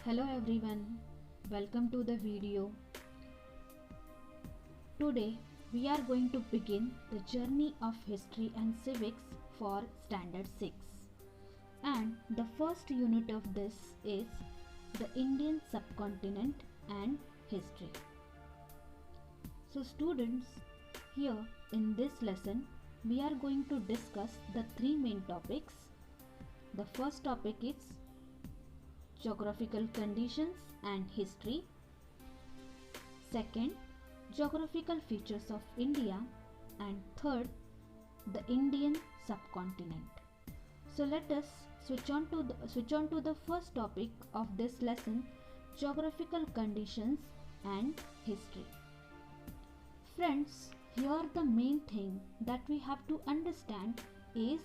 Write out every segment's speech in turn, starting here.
Hello everyone, welcome to the video. Today we are going to begin the journey of history and civics for standard 6. And the first unit of this is the Indian subcontinent and history. So students, here in this lesson we are going to discuss the three main topics. The first topic is geographical conditions and history. Second, geographical features of India. And third, the Indian subcontinent. So let us switch on to the first topic of this lesson, geographical conditions and history. Friends, here the main thing that we have to understand is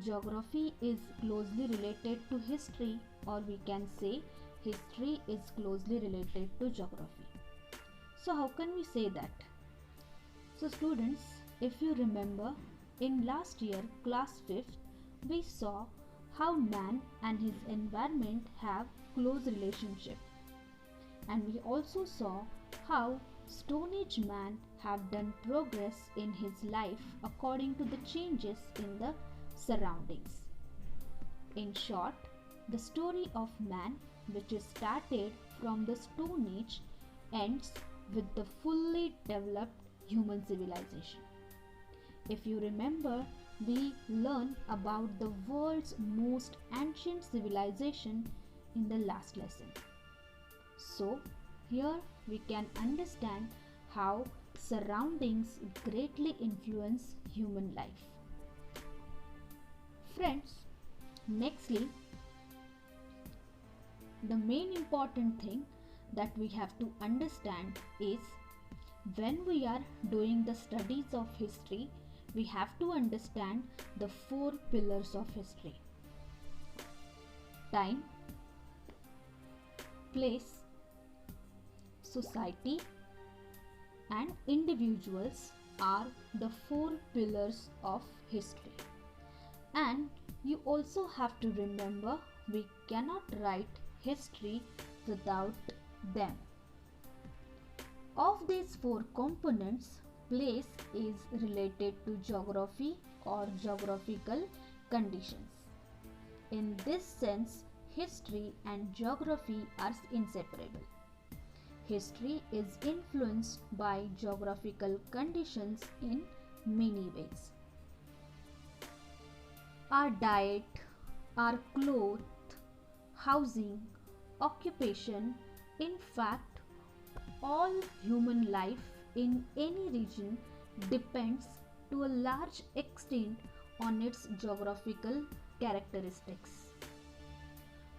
geography is closely related to history, or we can say history is closely related to geography. So how can we say that? So students, if you remember, in last year class 5th we saw how man and his environment have close relationship, and we also saw how Stone Age man have done progress in his life according to the changes in the surroundings. In short, the story of man, which is started from the Stone Age, ends with the fully developed human civilization. If you remember, we learned about the world's most ancient civilization in the last lesson. So, here we can understand how surroundings greatly influence human life. Friends, nextly, the main important thing that we have to understand is when we are doing the studies of history, we have to understand the four pillars of history: time, place, society, and individuals are the four pillars of history. And you also have to remember, we cannot write history without them. Of these four components, place is related to geography or geographical conditions. In this sense, history and geography are inseparable. History is influenced by geographical conditions in many ways. Our diet, our clothes, housing, occupation, in fact, all human life in any region depends to a large extent on its geographical characteristics.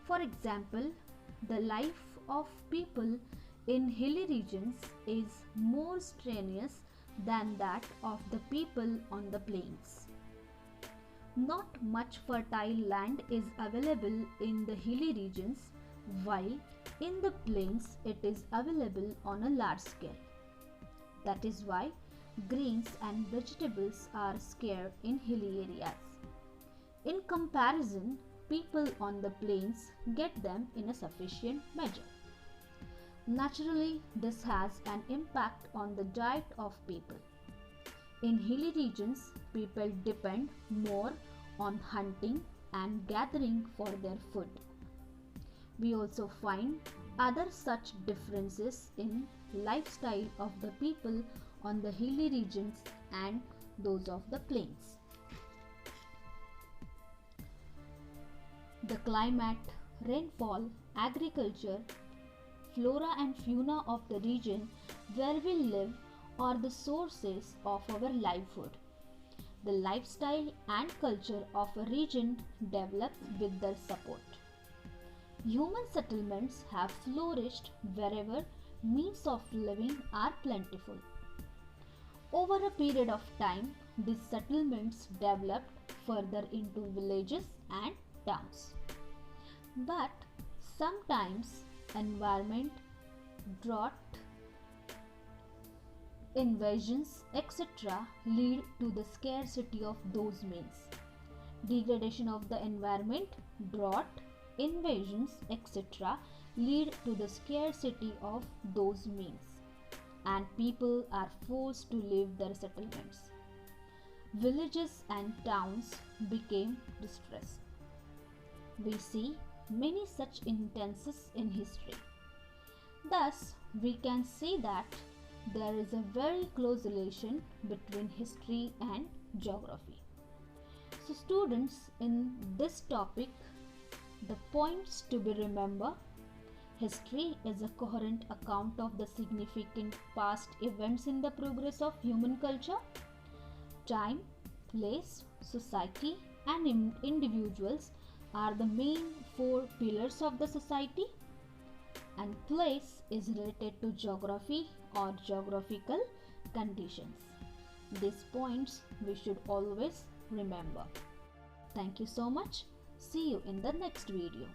For example, the life of people in hilly regions is more strenuous than that of the people on the plains. Not much fertile land is available in the hilly regions, while in the plains it is available on a large scale. That is why grains and vegetables are scarce in hilly areas. In comparison, people on the plains get them in a sufficient measure. Naturally, this has an impact on the diet of people. In hilly regions, people depend more on hunting and gathering for their food. We also find other such differences in lifestyle of the people on the hilly regions and those of the plains. The climate, rainfall, agriculture, flora and fauna of the region where we live are the sources of our livelihood. The lifestyle and culture of a region develops with their support. Human settlements have flourished wherever means of living are plentiful. Over a period of time, these settlements developed further into villages and towns. But sometimes environment, drought, invasions, etc. lead to the scarcity of those means. Degradation of the environment, drought, invasions, etc. lead to the scarcity of those means, and people are forced to leave their settlements. Villages and towns became distressed. We see many such instances in history. Thus, we can see that there is a very close relation between history and geography. So, students, in this topic, the points to be remembered: history is a coherent account of the significant past events in the progress of human culture. Time, place, society, and individuals are the main four pillars of the society, and place is related to geography or geographical conditions. These points we should always remember. Thank you so much. See you in the next video.